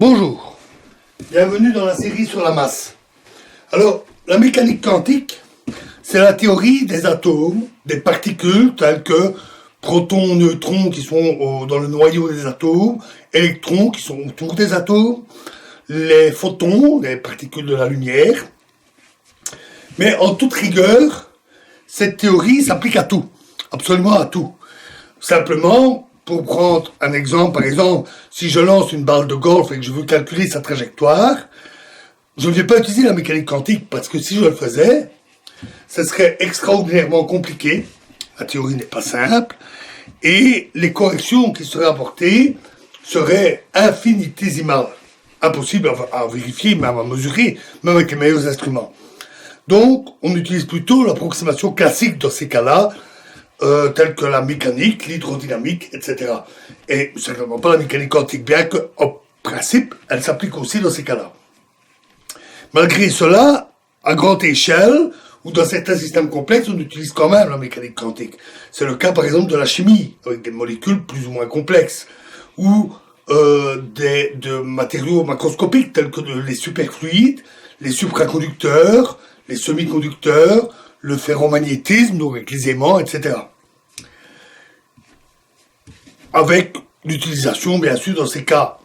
Bonjour, bienvenue dans la série sur la masse. Alors, la mécanique quantique, c'est la théorie des atomes, des particules telles que protons, neutrons qui sont dans le noyau des atomes, électrons qui sont autour des atomes, les photons, les particules de la lumière. Mais en toute rigueur, cette théorie s'applique à tout, absolument à tout. Simplement, pour prendre un exemple, par exemple, si je lance une balle de golf et que je veux calculer sa trajectoire, je ne vais pas utiliser la mécanique quantique parce que si je le faisais, ce serait extraordinairement compliqué, la théorie n'est pas simple, et les corrections qui seraient apportées seraient infinitésimales, impossible à vérifier, même à mesurer, même avec les meilleurs instruments. Donc, on utilise plutôt l'approximation classique dans ces cas-là, telles que la mécanique, l'hydrodynamique, etc. Et certainement pas la mécanique quantique, bien qu'en principe, elle s'applique aussi dans ces cas-là. Malgré cela, à grande échelle, ou dans certains systèmes complexes, on utilise quand même la mécanique quantique. C'est le cas, par exemple, de la chimie, avec des molécules plus ou moins complexes, ou de matériaux macroscopiques, tels que les superfluides, les supraconducteurs, les semi-conducteurs, le ferromagnétisme, donc avec les aimants, etc. Avec l'utilisation, bien sûr, dans ces cas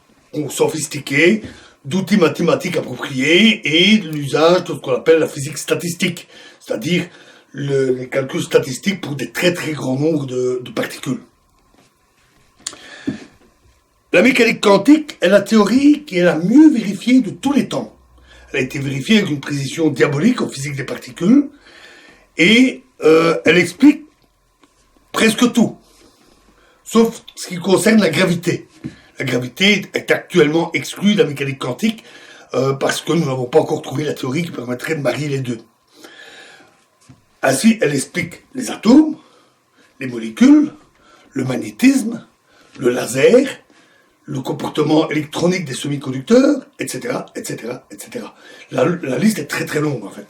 sophistiqués, d'outils mathématiques appropriés et l'usage de ce qu'on appelle la physique statistique, c'est-à-dire les calculs statistiques pour des très très grands nombres de particules. La mécanique quantique est la théorie qui est la mieux vérifiée de tous les temps. Elle a été vérifiée avec une précision diabolique en physique des particules, et elle explique presque tout, sauf ce qui concerne la gravité. La gravité est actuellement exclue de la mécanique quantique parce que nous n'avons pas encore trouvé la théorie qui permettrait de marier les deux. Ainsi, elle explique les atomes, les molécules, le magnétisme, le laser, le comportement électronique des semi-conducteurs, etc., etc., etc. La liste est très très longue en fait.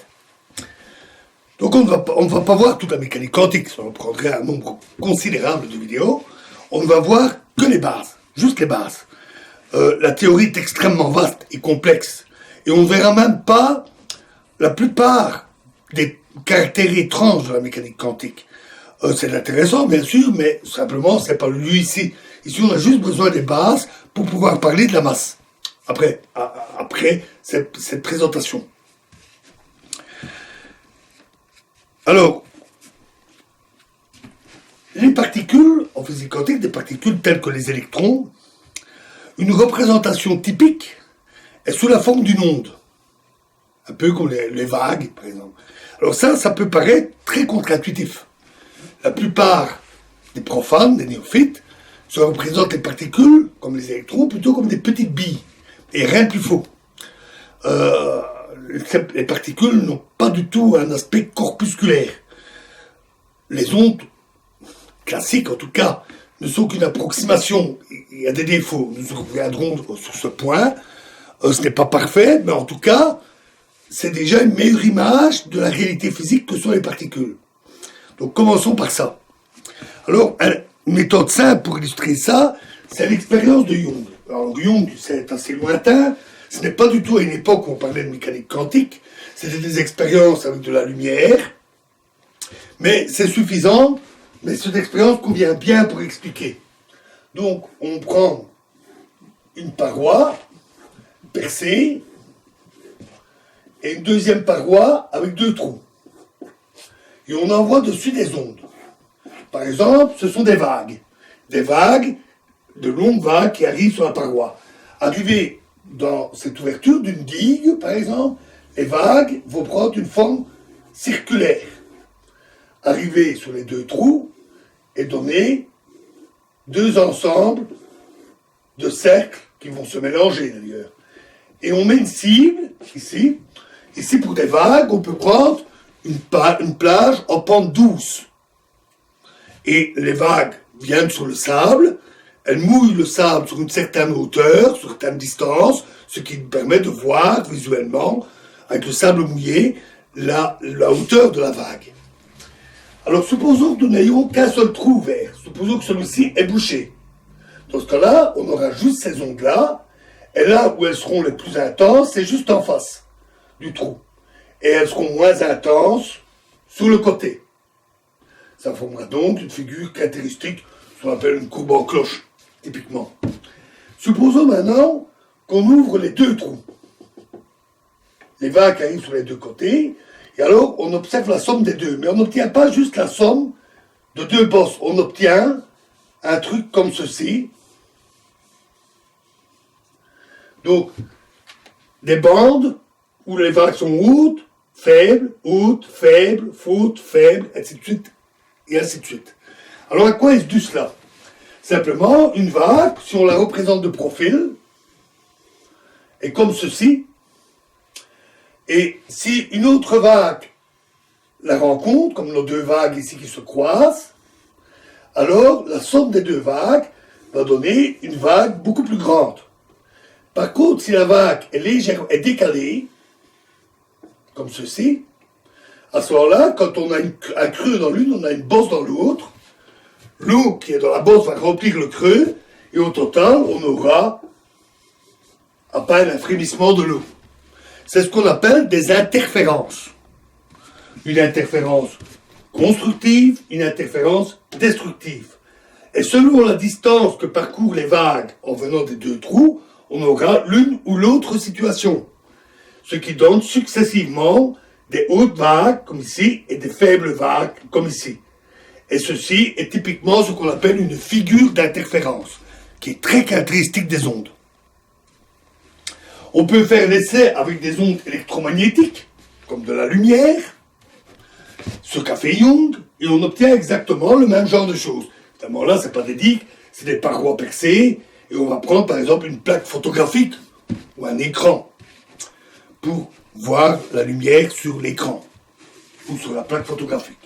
Donc on ne va pas voir toute la mécanique quantique, ça en prendrait un nombre considérable de vidéos. On ne va voir que les bases, juste les bases. La théorie est extrêmement vaste et complexe. Et on ne verra même pas la plupart des caractères étranges de la mécanique quantique. C'est intéressant, bien sûr, mais simplement, c'est pas lui ici. Ici, on a juste besoin des bases pour pouvoir parler de la masse. Après cette présentation. Alors, les particules, en physique quantique, des particules telles que les électrons, une représentation typique est sous la forme d'une onde. Un peu comme les vagues, par exemple. Alors ça peut paraître très contre-intuitif. La plupart des profanes, des néophytes, se représentent les particules, comme les électrons, plutôt comme des petites billes. Et rien de plus faux. Les particules n'ont pas du tout un aspect corpusculaire. Les ondes, classiques en tout cas, ne sont qu'une approximation. Il y a des défauts, nous reviendrons sur ce point. Ce n'est pas parfait, mais en tout cas, c'est déjà une meilleure image de la réalité physique que sont les particules. Donc commençons par ça. Alors, une méthode simple pour illustrer ça, c'est l'expérience de Young. Alors Young, c'est assez lointain, ce n'est pas du tout à une époque où on parlait de mécanique quantique, c'était des expériences avec de la lumière, mais c'est suffisant, mais cette expérience convient bien pour expliquer. Donc, on prend une paroi percée et une deuxième paroi avec deux trous. Et on envoie dessus des ondes. Par exemple, ce sont des vagues. Des vagues, de longues vagues qui arrivent sur la paroi. Arrivées dans cette ouverture d'une digue, par exemple, les vagues vont prendre une forme circulaire. Arriver sur les deux trous et donner deux ensembles de cercles qui vont se mélanger d'ailleurs. Et on met une cible, ici. Ici, pour des vagues, on peut prendre une plage en pente douce. Et les vagues viennent sur le sable, elles mouillent le sable sur une certaine hauteur, sur une certaine distance, ce qui permet de voir visuellement, avec le sable mouillé, la hauteur de la vague. Alors supposons que nous n'ayons qu'un seul trou ouvert, supposons que celui-ci est bouché. Dans ce cas-là, on aura juste ces ondes-là, Et là où elles seront les plus intenses, c'est juste en face du trou. Et elles seront moins intenses sur le côté. Ça formera donc une figure caractéristique, ce qu'on appelle une courbe en cloche, typiquement. Supposons maintenant qu'on ouvre les deux trous. Les vagues arrivent sur les deux côtés, et alors on observe la somme des deux. Mais on n'obtient pas juste la somme de deux bosses, on obtient un truc comme ceci. Donc, des bandes où les vagues sont hautes, faibles, ainsi de suite, et ainsi de suite. Alors, à quoi est-ce dû cela? Simplement, une vague, si on la représente de profil, est comme ceci, et si une autre vague la rencontre, comme nos deux vagues ici qui se croisent, alors la somme des deux vagues va donner une vague beaucoup plus grande. Par contre, si la vague est décalée, comme ceci, à ce moment-là, quand on a un creux dans l'une, on a une bosse dans l'autre, l'eau qui est dans la bosse va remplir le creux, et au total, on aura à peine un frémissement de l'eau. C'est ce qu'on appelle des interférences. Une interférence constructive, une interférence destructive. Et selon la distance que parcourent les vagues en venant des deux trous, on aura l'une ou l'autre situation. Ce qui donne successivement des hautes vagues, comme ici, et des faibles vagues, comme ici. Et ceci est typiquement ce qu'on appelle une figure d'interférence, qui est très caractéristique des ondes. On peut faire l'essai avec des ondes électromagnétiques, comme de la lumière, ce qu'a fait Young, et on obtient exactement le même genre de choses. Évidemment, là, c'est pas des digues, c'est des parois percées, et on va prendre par exemple une plaque photographique ou un écran pour voir la lumière sur l'écran ou sur la plaque photographique.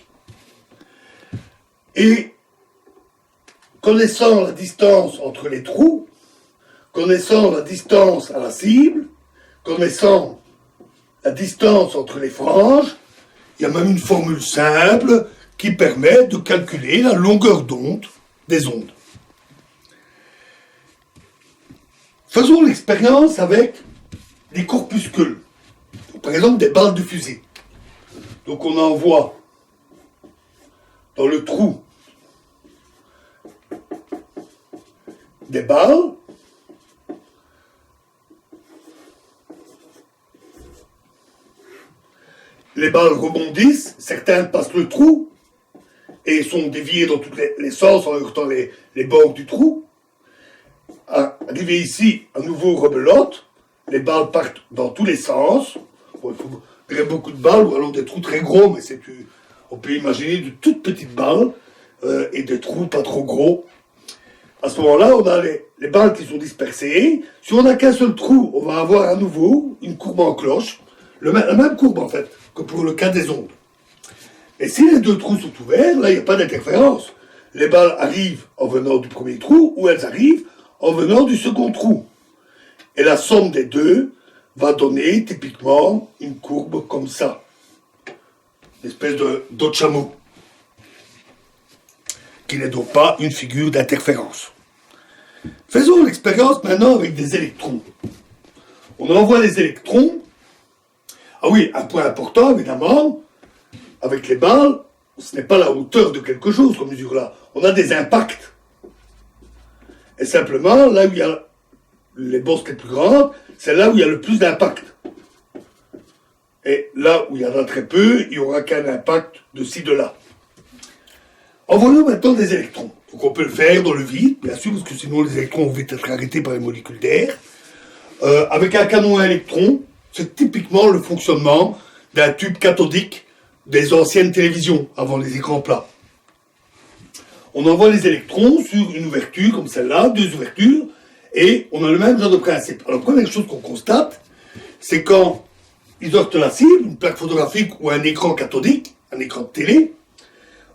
Et connaissant la distance entre les trous, connaissant la distance à la cible, connaissant la distance entre les franges, il y a même une formule simple qui permet de calculer la longueur d'onde des ondes. Faisons l'expérience avec des corpuscules, par exemple des balles de fusil. Donc on envoie dans le trou des balles, les balles rebondissent, certaines passent le trou et sont déviées dans tous les sens en heurtant les bords du trou. Arrivé ici, à nouveau rebelote, les balles partent dans tous les sens. Bon, il faudrait beaucoup de balles ou alors des trous très gros, mais on peut imaginer de toutes petites balles et des trous pas trop gros. À ce moment-là, on a les balles qui sont dispersées. Si on n'a qu'un seul trou, on va avoir à nouveau une courbe en cloche, la même courbe en fait, que pour le cas des ondes. Et si les deux trous sont ouverts, là, il n'y a pas d'interférence. Les balles arrivent en venant du premier trou ou elles arrivent en venant du second trou. Et la somme des deux va donner typiquement une courbe comme ça. Une espèce d'eau de chameau. Qui n'est donc pas une figure d'interférence. Faisons l'expérience maintenant avec des électrons. On envoie les électrons. Ah oui, un point important évidemment, avec les balles, ce n'est pas la hauteur de quelque chose qu'on mesure là. On a des impacts. Et simplement, là où il y a les bosses les plus grandes, c'est là où il y a le plus d'impact. Et là où il y en a très peu, il n'y aura qu'un impact de ci, de là. Envoyons maintenant des électrons. Donc on peut le faire dans le vide, bien sûr, parce que sinon les électrons vont vite être arrêtés par les molécules d'air. Avec un canon à électrons, c'est typiquement le fonctionnement d'un tube cathodique des anciennes télévisions, avant les écrans plats. On envoie les électrons sur une ouverture comme celle-là, deux ouvertures, et on a le même genre de principe. Alors, la première chose qu'on constate, c'est quand ils heurtent la cible, une plaque photographique ou un écran cathodique, un écran de télé,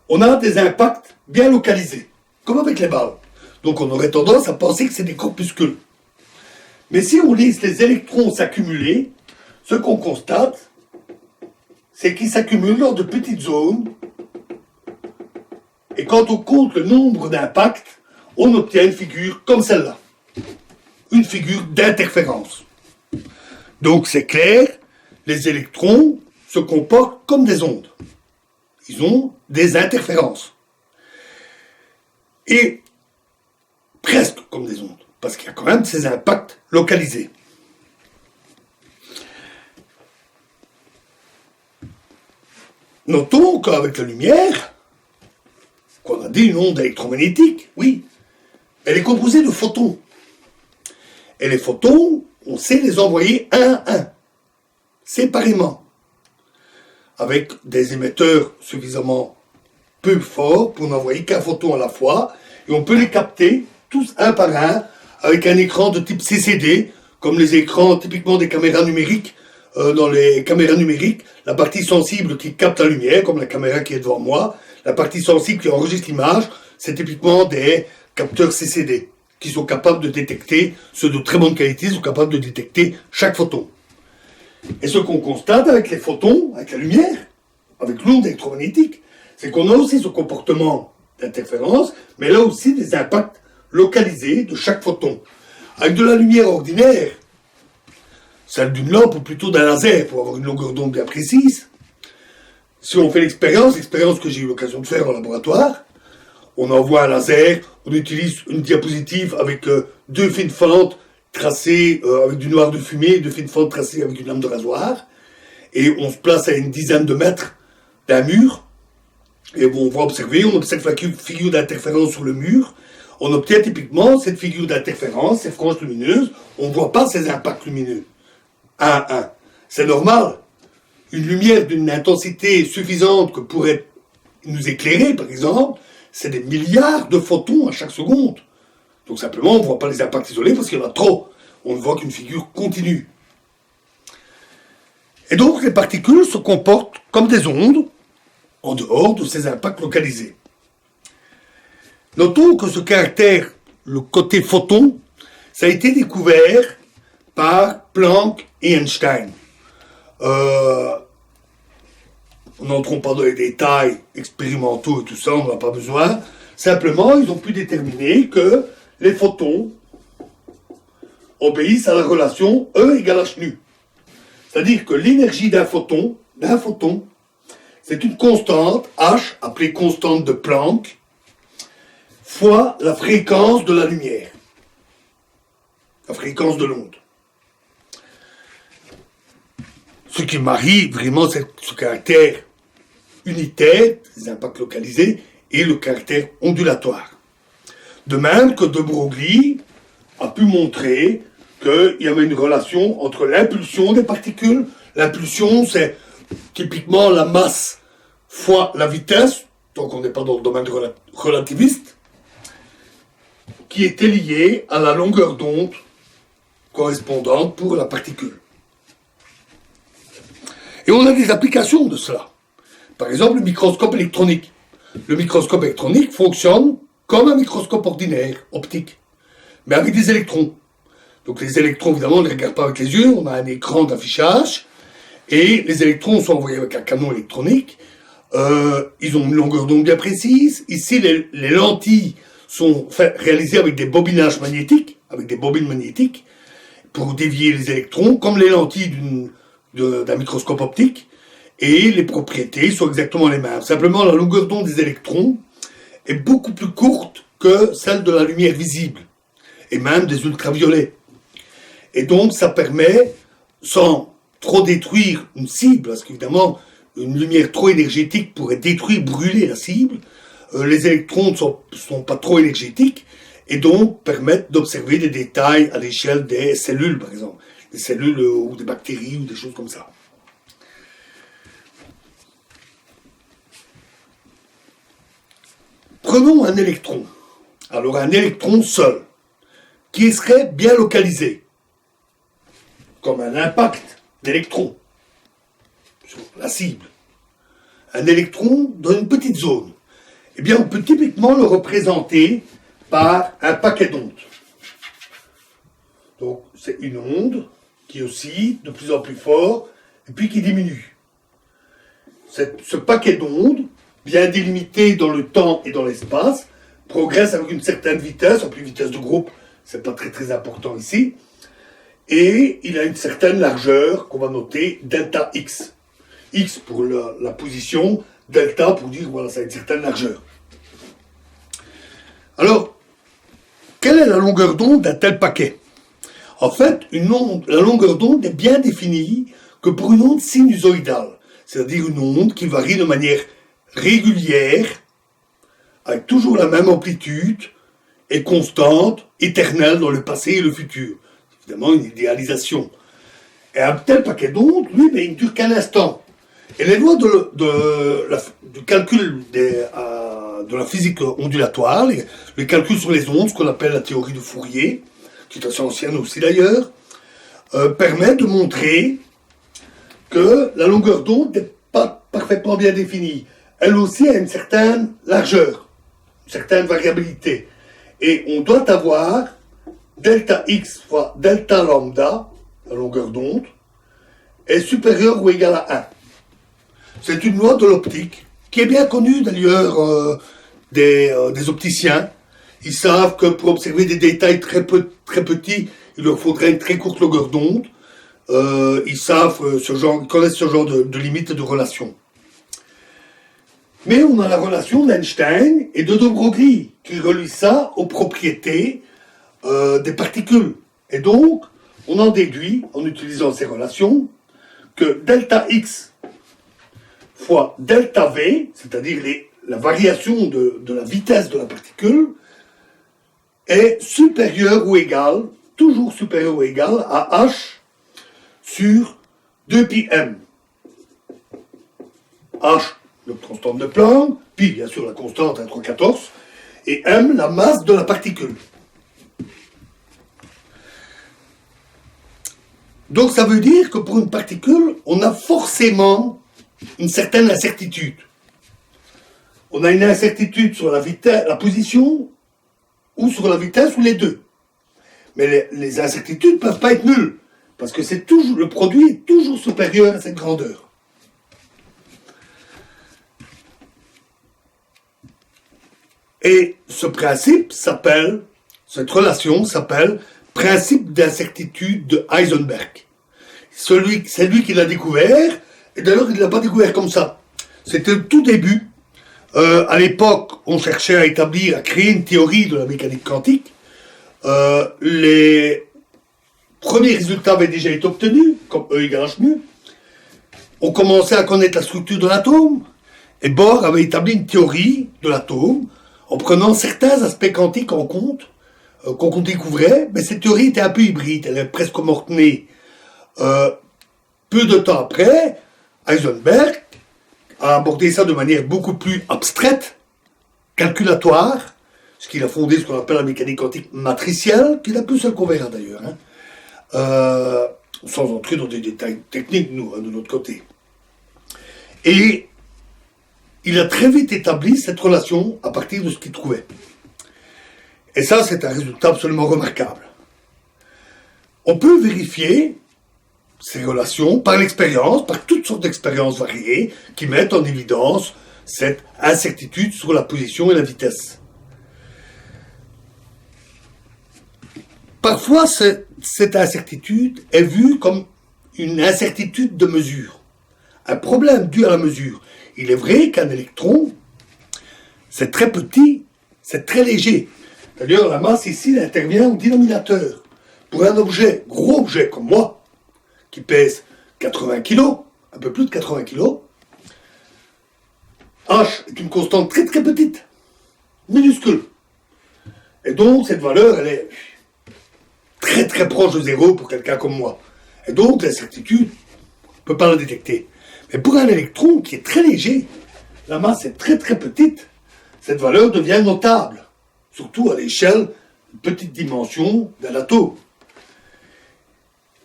on a des impacts bien localisés, comme avec les balles. Donc on aurait tendance à penser que c'est des corpuscules. Mais si on laisse les électrons s'accumuler, ce qu'on constate, c'est qu'ils s'accumulent dans de petites zones. Et quand on compte le nombre d'impacts, on obtient une figure comme celle-là. une figure d'interférence. Donc c'est clair, les électrons se comportent comme des ondes. Ils ont des interférences. Et presque comme des ondes, parce qu'il y a quand même ces impacts localisés. Notons qu'avec la lumière, qu'on a dit une onde électromagnétique, oui, elle est composée de photons. Et les photons, on sait les envoyer un à un, séparément, avec des émetteurs suffisamment peu forts pour n'envoyer qu'un photon à la fois, et on peut les capter tous un par un avec un écran de type CCD, comme les écrans typiquement des caméras numériques. Dans les caméras numériques, la partie sensible qui capte la lumière, comme la caméra qui est devant moi, la partie sensible qui enregistre l'image, c'est typiquement des capteurs CCD, qui sont capables de détecter, ceux de très bonne qualité, sont capables de détecter chaque photon. Et ce qu'on constate avec les photons, avec la lumière, avec l'onde électromagnétique, c'est qu'on a aussi ce comportement d'interférence, mais là aussi des impacts localisés de chaque photon. Avec de la lumière ordinaire, celle d'une lampe ou plutôt d'un laser pour avoir une longueur d'onde bien précise, si on fait l'expérience que j'ai eu l'occasion de faire en laboratoire, on envoie un laser, on utilise une diapositive avec deux fines fentes tracées avec du noir de fumée, deux fines fentes tracées avec une lame de rasoir, et on se place à une dizaine de mètres d'un mur, et on va observer, on observe la figure d'interférence sur le mur, on obtient typiquement cette figure d'interférence, ces franges lumineuses, on ne voit pas ces impacts lumineux. 1 à 1. C'est normal. Une lumière d'une intensité suffisante que pourrait nous éclairer, par exemple, c'est des milliards de photons à chaque seconde. Donc simplement, on ne voit pas les impacts isolés parce qu'il y en a trop. On ne voit qu'une figure continue. Et donc, les particules se comportent comme des ondes, en dehors de ces impacts localisés. Notons que ce caractère, le côté photon, ça a été découvert par Planck et Einstein. N'entrons pas dans les détails expérimentaux et tout ça, on n'en a pas besoin. Simplement, ils ont pu déterminer que les photons obéissent à la relation E égale H nu. C'est-à-dire que l'énergie d'un photon, c'est une constante, H, appelée constante de Planck, fois la fréquence de la lumière. La fréquence de l'onde. Ce qui marie vraiment ce caractère unitaire, les impacts localisés, et le caractère ondulatoire. De même que de Broglie a pu montrer qu'il y avait une relation entre l'impulsion des particules. L'impulsion, c'est typiquement la masse fois la vitesse, donc on n'est pas dans le domaine relativiste, qui était liée à la longueur d'onde correspondante pour la particule. Et on a des applications de cela. Par exemple, le microscope électronique. Le microscope électronique fonctionne comme un microscope ordinaire, optique, mais avec des électrons. Donc les électrons, évidemment, on ne les regarde pas avec les yeux, on a un écran d'affichage, et les électrons sont envoyés avec un canon électronique. Ils ont une longueur d'onde bien précise. Ici, les lentilles sont réalisées avec des bobinages magnétiques, avec des bobines magnétiques, pour dévier les électrons, comme les lentilles d'un microscope optique, et les propriétés sont exactement les mêmes. Simplement, la longueur d'onde des électrons est beaucoup plus courte que celle de la lumière visible, et même des ultraviolets. Et donc, ça permet, sans trop détruire une cible, parce qu'évidemment, une lumière trop énergétique pourrait détruire, brûler la cible, les électrons ne sont pas trop énergétiques, et donc permettent d'observer des détails à l'échelle des cellules, par exemple. Des cellules ou des bactéries ou des choses comme ça. Prenons un électron. Alors un électron seul, qui serait bien localisé, comme un impact d'électron sur la cible. Un électron dans une petite zone. Eh bien, on peut typiquement le représenter par un paquet d'ondes. Donc, c'est une onde qui oscille de plus en plus fort et puis qui diminue. Ce paquet d'ondes, bien délimité dans le temps et dans l'espace, progresse avec une certaine vitesse, appelée vitesse de groupe, c'est pas très important ici. Et il a une certaine largeur qu'on va noter delta x. X pour la position, delta pour dire voilà, ça a une certaine largeur. Alors, quelle est la longueur d'onde d'un tel paquet? En fait, la longueur d'onde est bien définie que pour une onde sinusoïdale, c'est-à-dire une onde qui varie de manière régulière, avec toujours la même amplitude, et constante, éternelle dans le passé et le futur. Évidemment, une idéalisation. Et un tel paquet d'ondes, lui, il ne dure qu'un instant. Et les lois du calcul de la physique ondulatoire, les calculs sur les ondes, ce qu'on appelle la théorie de Fourier, qui est assez ancienne aussi d'ailleurs, permet de montrer que la longueur d'onde n'est pas parfaitement bien définie. Elle aussi a une certaine largeur, une certaine variabilité. Et on doit avoir delta x fois delta lambda, la longueur d'onde, est supérieure ou égale à 1. C'est une loi de l'optique, qui est bien connue d'ailleurs des opticiens. Ils savent que pour observer des détails très petits, il leur faudrait une très courte longueur d'onde. Ils connaissent ce genre de limites et de relations. Mais on a la relation d'Einstein et de de Broglie, qui relie ça aux propriétés des particules. Et donc, on en déduit, en utilisant ces relations, que delta x fois delta v, c'est-à-dire la variation de la vitesse de la particule, est supérieure ou égale, toujours supérieure ou égale à h sur 2πm. H, le constante de Planck, pi, bien sûr, la constante à 3,14, et m, la masse de la particule. Donc ça veut dire que pour une particule, on a forcément une certaine incertitude. On a une incertitude sur la vitesse, la position, ou sur la vitesse, ou les deux. Mais les incertitudes ne peuvent pas être nulles, parce que le produit est toujours supérieur à cette grandeur. Et cette relation s'appelle principe d'incertitude de Heisenberg. C'est lui qui l'a découvert, et d'ailleurs il ne l'a pas découvert comme ça. C'était le tout début. À l'époque, on cherchait à créer une théorie de la mécanique quantique. Les premiers résultats avaient déjà été obtenus, comme E égale H mu. On commençait à connaître la structure de l'atome, et Bohr avait établi une théorie de l'atome en prenant certains aspects quantiques en compte, qu'on découvrait, mais cette théorie était un peu hybride, elle est presque morte-née. Peu de temps après, Heisenberg a abordé ça de manière beaucoup plus abstraite, calculatoire, ce qu'il a fondé ce qu'on appelle la mécanique quantique matricielle, qui est un peu celle qu'on verra d'ailleurs, sans entrer dans des détails techniques, nous, de notre côté. Et il a très vite établi cette relation à partir de ce qu'il trouvait. Et ça, c'est un résultat absolument remarquable. On peut vérifier ces relations par l'expérience, par toutes sortes d'expériences variées, qui mettent en évidence cette incertitude sur la position et la vitesse. Parfois, cette incertitude est vue comme une incertitude de mesure, un problème dû à la mesure. Il est vrai qu'un électron, c'est très petit, c'est très léger. D'ailleurs, la masse ici, elle intervient au dénominateur. Pour un gros objet comme moi, qui pèse 80 kg, un peu plus de 80 kg, H est une constante très très petite, minuscule. Et donc, cette valeur, elle est très très proche de zéro pour quelqu'un comme moi. Et donc, l'incertitude, on ne peut pas la détecter. Mais pour un électron qui est très léger, la masse est très très petite, cette valeur devient notable, surtout à l'échelle de petite dimension d'un atome.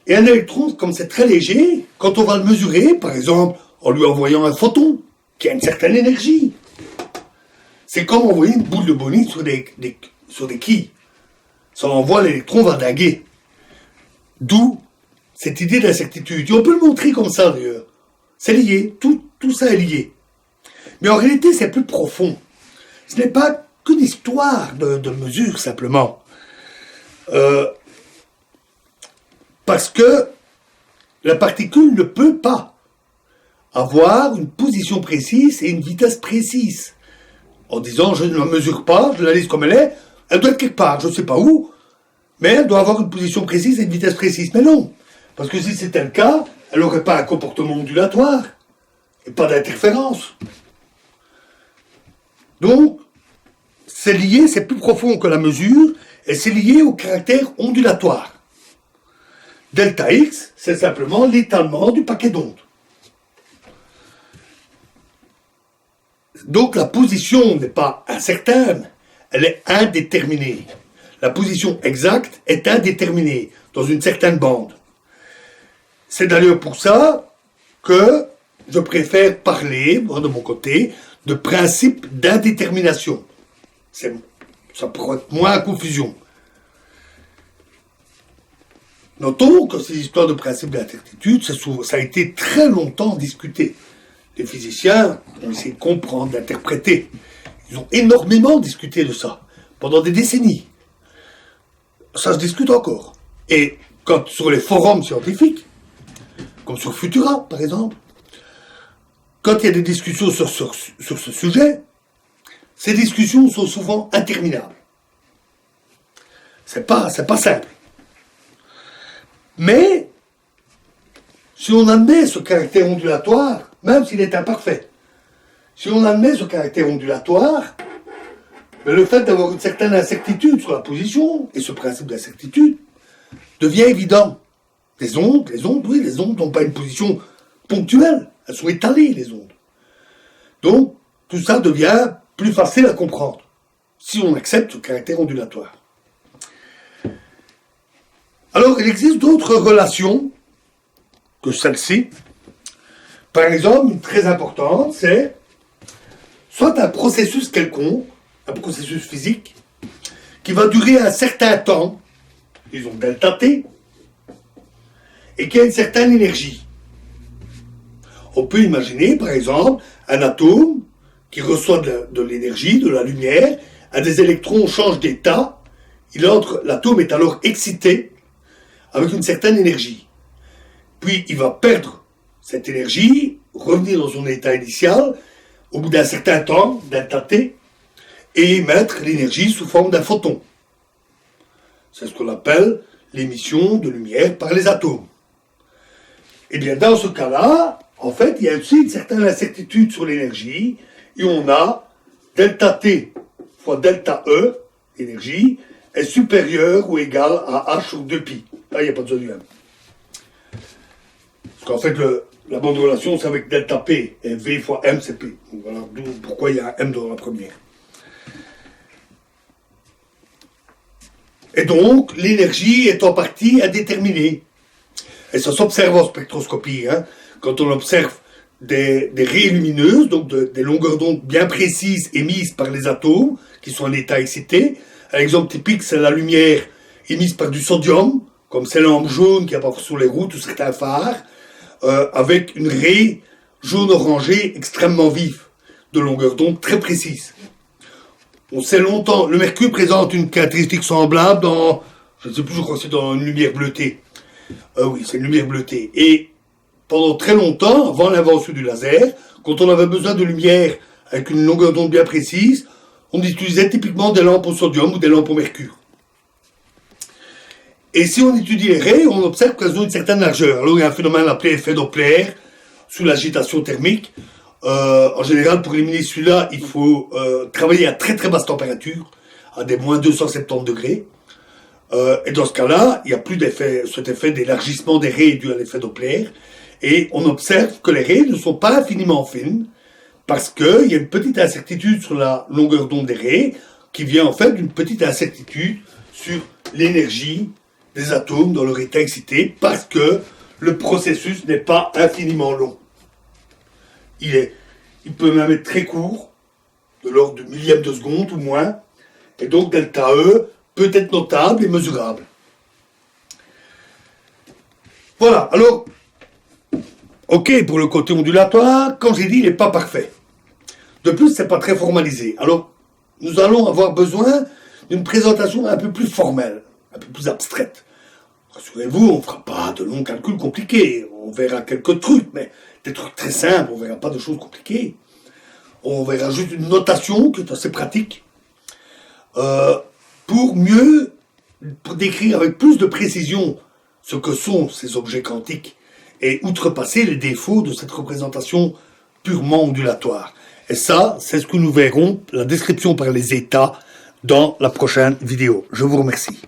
Et un électron, comme c'est très léger, quand on va le mesurer, par exemple, en lui envoyant un photon, qui a une certaine énergie, c'est comme envoyer une boule de bowling sur des quilles. Ça envoie, l'électron va dinguer. D'où cette idée d'incertitude. Et on peut le montrer comme ça, d'ailleurs. C'est lié, tout ça est lié. Mais en réalité, c'est plus profond. Ce n'est pas qu'une histoire de mesure, simplement. Parce que la particule ne peut pas avoir une position précise et une vitesse précise. En disant, je ne la mesure pas, je la laisse comme elle doit être quelque part, je ne sais pas où, mais elle doit avoir une position précise et une vitesse précise. Mais non, parce que si c'était le cas, elle n'aurait pas un comportement ondulatoire et pas d'interférence. Donc, c'est lié, c'est plus profond que la mesure, et c'est lié au caractère ondulatoire. Delta X, c'est simplement l'étalement du paquet d'ondes. Donc la position n'est pas incertaine, elle est indéterminée. La position exacte est indéterminée dans une certaine bande. C'est d'ailleurs pour ça que je préfère parler, moi de mon côté, de principe d'indétermination. Ça pourrait être moins à confusion. Notons que ces histoires de principe d'incertitude, ça a été très longtemps discuté. Les physiciens ont essayé de comprendre, d'interpréter. Ils ont énormément discuté de ça, pendant des décennies. Ça se discute encore. Et quand sur les forums scientifiques, comme sur Futura, par exemple, quand il y a des discussions sur ce sujet, ces discussions sont souvent interminables. C'est pas simple. Mais, si on admet ce caractère ondulatoire, même s'il est imparfait, si on admet ce caractère ondulatoire, mais le fait d'avoir une certaine incertitude sur la position, et ce principe d'incertitude, devient évident. Les ondes n'ont pas une position ponctuelle, elles sont étalées, les ondes. Donc, tout ça devient plus facile à comprendre, si on accepte ce caractère ondulatoire. Alors, il existe d'autres relations que celle-ci. Par exemple, une très importante, c'est soit un processus quelconque, un processus physique, qui va durer un certain temps, disons delta T, et qui a une certaine énergie. On peut imaginer, par exemple, un atome qui reçoit de l'énergie, de la lumière, a des électrons changent d'état, l'atome est alors excité avec une certaine énergie. Puis il va perdre cette énergie, revenir dans son état initial, au bout d'un certain temps, delta T, et émettre l'énergie sous forme d'un photon. C'est ce qu'on appelle l'émission de lumière par les atomes. Et bien dans ce cas-là, en fait, il y a aussi une certaine incertitude sur l'énergie, et on a delta T fois delta E, l'énergie, est supérieure ou égale à H sur 2pi. Là, il n'y a pas besoin du M. Parce qu'en fait, la bande de relation, c'est avec delta P, et V fois M, c'est P. Donc voilà pourquoi il y a un M dans la première. Et donc, l'énergie est en partie indéterminée. Et ça s'observe en spectroscopie. Quand on observe des raies lumineuses, donc des longueurs d'onde bien précises émises par les atomes, qui sont en état excité. Un exemple typique, c'est la lumière émise par du sodium, comme ces lampes jaunes qu'il y a parfois sur les routes ou certains phares, avec une raie jaune-orangée extrêmement vive, de longueur d'onde très précise. On sait longtemps, le mercure présente une caractéristique semblable dans, je ne sais plus, je crois que c'est dans une lumière bleutée. Oui, c'est une lumière bleutée. Et pendant très longtemps, avant l'invention du laser, quand on avait besoin de lumière avec une longueur d'onde bien précise, on utilisait typiquement des lampes au sodium ou des lampes au mercure. Et si on étudie les raies, on observe qu'elles ont une certaine largeur. Alors il y a un phénomène appelé effet Doppler, sous l'agitation thermique. En général, pour éliminer celui-là, il faut travailler à très très basse température, à des moins 270 degrés. Et dans ce cas-là, il n'y a plus cet effet d'élargissement des raies dû à l'effet Doppler. Et on observe que les raies ne sont pas infiniment fines, parce qu'il y a une petite incertitude sur la longueur d'onde des raies, qui vient en fait d'une petite incertitude sur l'énergie des atomes dans leur état excité, parce que le processus n'est pas infiniment long. Il peut même être très court, de l'ordre de millième de seconde ou moins, et donc delta E peut être notable et mesurable. Voilà, alors, ok pour le côté ondulatoire, quand j'ai dit il n'est pas parfait. De plus, c'est pas très formalisé. Alors, nous allons avoir besoin d'une présentation un peu plus formelle, un peu plus abstraites. Rassurez-vous, on ne fera pas de longs calculs compliqués. On verra quelques trucs, mais des trucs très simples, on ne verra pas de choses compliquées. On verra juste une notation qui est assez pratique pour décrire avec plus de précision ce que sont ces objets quantiques et outrepasser les défauts de cette représentation purement ondulatoire. Et ça, c'est ce que nous verrons, la description par les états, dans la prochaine vidéo. Je vous remercie.